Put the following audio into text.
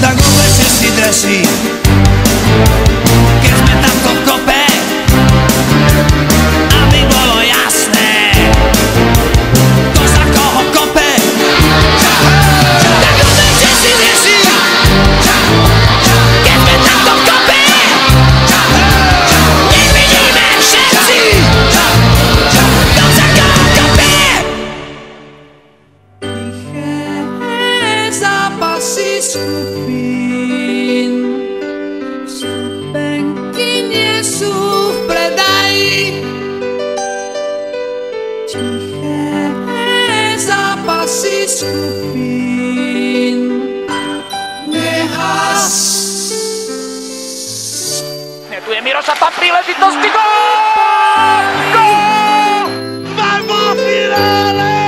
tak oblečte si dresy. Keď sme takto v kope, aby bolo jasné, kto za koho kope, tak oblečte si dresy. Keď sme takto v kope, nevidíme všetci, kto za koho kope. Tiché zápasy skupín, vstupenky nie sú v predaji. Tiché zápasy skupín, nehas. Tu je Miroša, tam príležitosti, gól! Gól! Vai, Firenze!